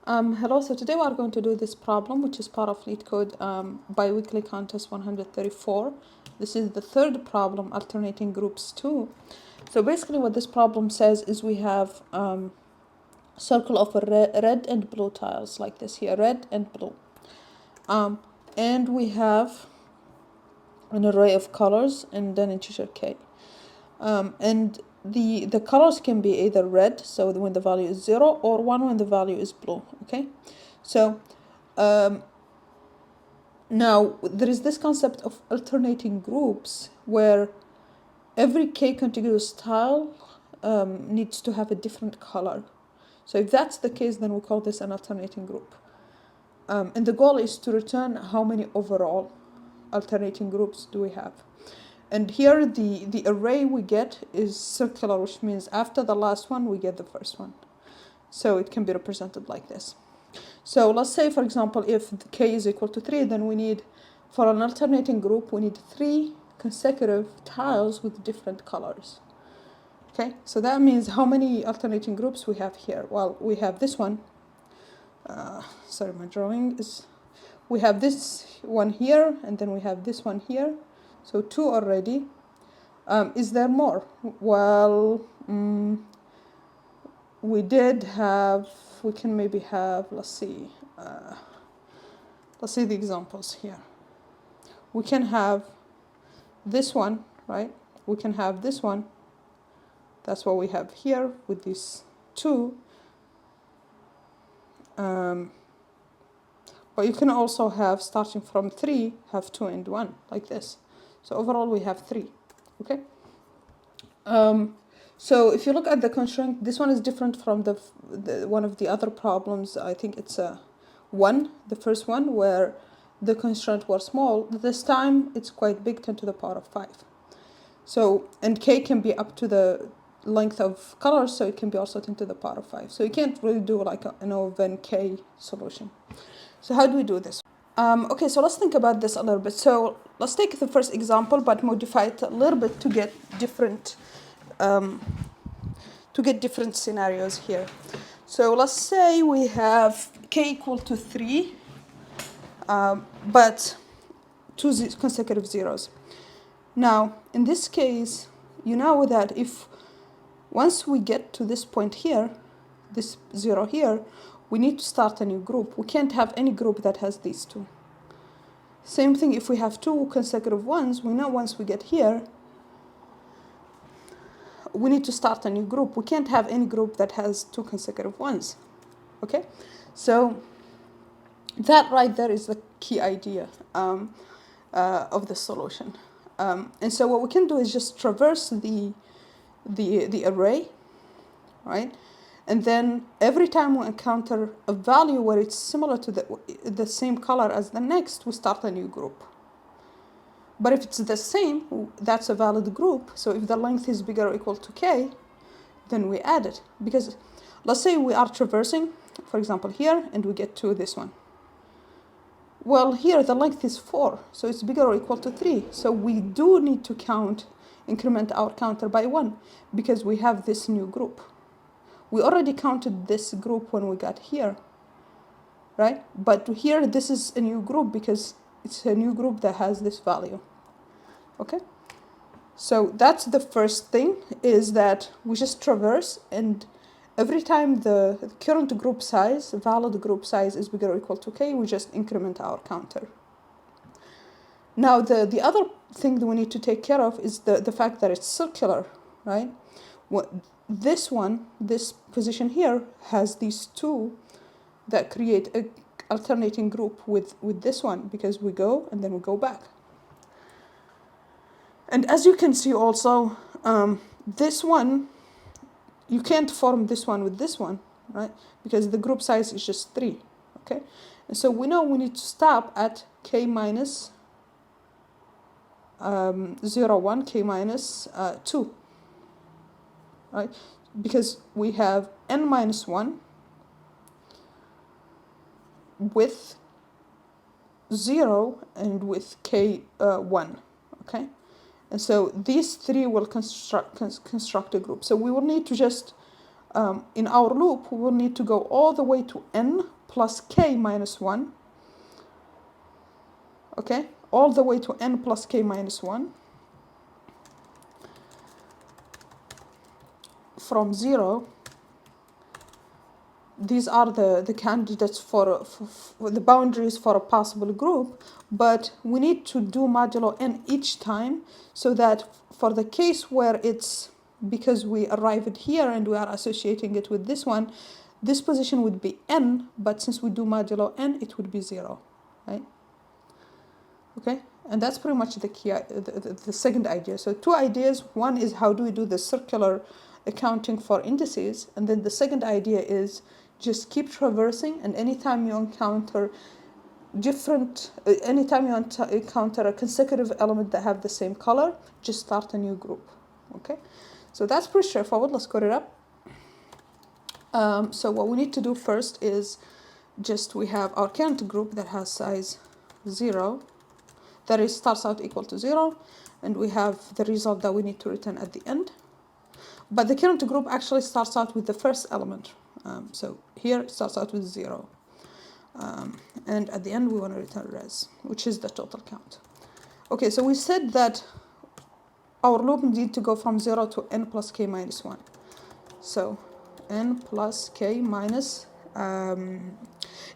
Hello, so today we are going to do this problem, which is part of Leetcode Biweekly Contest 134. This is the third problem, alternating groups 2. So basically what this problem says is we have circle of red and blue tiles like this here, red and blue. And we have an array of colors and then integer k. And the colors can be either red, so when the value is 0, or 1 when the value is blue, okay? So now there is this concept of alternating groups where every k contiguous tile needs to have a different color. So if that's the case, then we call this an alternating group. And the goal is to return how many overall alternating groups do we have. And here the array we get is circular, which means after the last one, we get the first one. So it can be represented like this. So let's say, for example, if the k is equal to 3, then we need, for an alternating group, we need 3 consecutive tiles with different colors. Okay, so that means how many alternating groups we have here? Well, we have this one. Sorry, my drawing is... We have this one here, and then we have this one here. So 2 already. Is there more? Well, we did have, we can maybe have, let's see the examples here. We can have this one, right? We can have this one. That's what we have here with these 2. But you can also have, starting from 3, have 2 and 1, like this. So overall we have 3, okay? So if you look at the constraint, this one is different from the one of the other problems. I think it's a 1, the first one, where the constraint was small. This time it's quite big, 10 to the power of 5. So, and k can be up to the length of colors, so it can be also 10 to the power of 5. So you can't really do like an O(n k solution. So how do we do this? Okay, so let's think about this a little bit. So let's take the first example, but modify it a little bit to get different scenarios here. So let's say we have k equal to 3, but 2 consecutive zeros. Now, in this case, you know that if once we get to this point here, this 0 here, we need to start a new group. We can't have any group that has these 2. Same thing if we have 2 consecutive ones, we know once we get here, we need to start a new group. We can't have any group that has 2 consecutive ones, okay? So that right there is the key idea of the solution. And so what we can do is just traverse the array, right? And then every time we encounter a value where it's similar to the same color as the next, we start a new group. But if it's the same, that's a valid group. So if the length is bigger or equal to k, then we add it. Because let's say we are traversing, for example, here, and we get to this one. Well, here the length is 4, so it's bigger or equal to 3. So we do need to increment our counter by 1, because we have this new group. We already counted this group when we got here, right? But here, this is a new group because it's a new group that has this value, okay? So that's the first thing, is that we just traverse, and every time the current group size, valid group size, is bigger or equal to k, we just increment our counter. Now, the other thing that we need to take care of is the fact that it's circular, right? This one, this position here, has these 2 that create a alternating group with this one, because we go and then we go back. And as you can see also, this one, you can't form this one with this one, right? Because the group size is just 3, okay? And so we know we need to stop at k minus 0, 1, k minus 2. Right? Because we have n minus 1 with 0 and with k 1, okay? And so these 3 will construct a group. So we will need to just, in our loop, we will need to go all the way to n plus k minus 1, okay, all the way to n plus k minus 1, from 0. These are the candidates for the boundaries for a possible group, but we need to do modulo n each time, so that for the case where it's because we arrived here and we are associating it with this one, this position would be n, but since we do modulo n, it would be 0, right? Okay, and that's pretty much the key, the second idea. So two ideas. One is how do we do the circular accounting for indices, and then the second idea is just keep traversing, and anytime you encounter encounter a consecutive element that have the same color, just start a new group. Okay, so that's pretty straightforward. Let's code it up. So what we need to do first is just we have our current group that has size 0, that is starts out equal to 0, and we have the result that we need to return at the end. But the current group actually starts out with the first element. So here it starts out with 0. And at the end we want to return res, which is the total count. Okay, so we said that our loop needs to go from 0 to n plus k minus 1. So n plus k minus,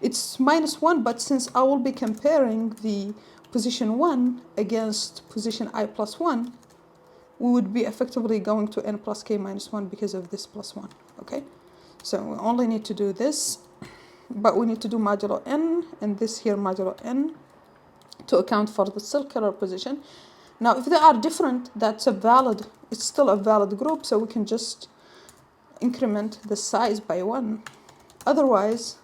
it's minus 1, but since I will be comparing the position 1 against position I plus 1, we would be effectively going to n plus k minus 1 because of this plus 1, okay? So we only need to do this, but we need to do modulo n, and this here modulo n, to account for the circular position. Now, if they are different, it's still a valid group, so we can just increment the size by 1. Otherwise,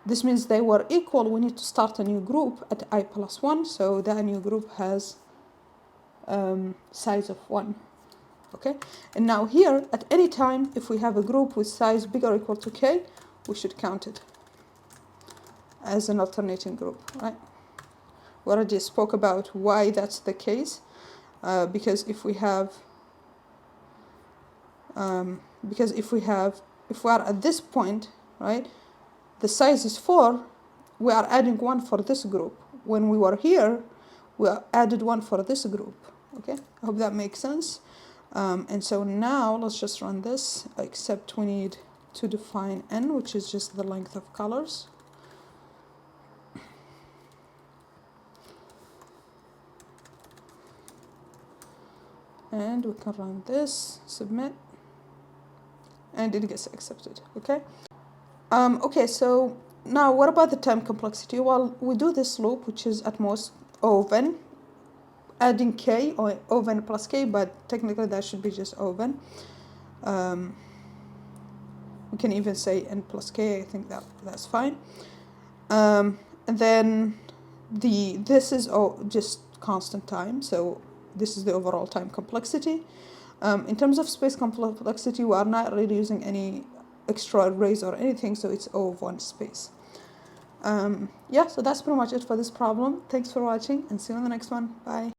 this means they were equal. We need to start a new group at I plus 1, so that new group has size of 1. Okay, and now here, at any time, if we have a group with size bigger or equal to k, we should count it as an alternating group, right? We already spoke about why that's the case, because if we are at this point, right, the size is 4, we are adding 1 for this group. When we were here, we added 1 for this group. Okay, I hope that makes sense. And so now let's just run this, except we need to define n, which is just the length of colors. And we can run this, submit, and it gets accepted, okay? Okay, so now what about the time complexity? Well, we do this loop, which is at most O of n, adding k, or O of n plus k, but technically that should be just O of n. We can even say n plus k, I think that's fine. And then this is just constant time, so this is the overall time complexity. In terms of space complexity, we are not really using any extra arrays or anything, so it's O of 1 space. Yeah, so that's pretty much it for this problem. Thanks for watching, and see you on the next one. Bye.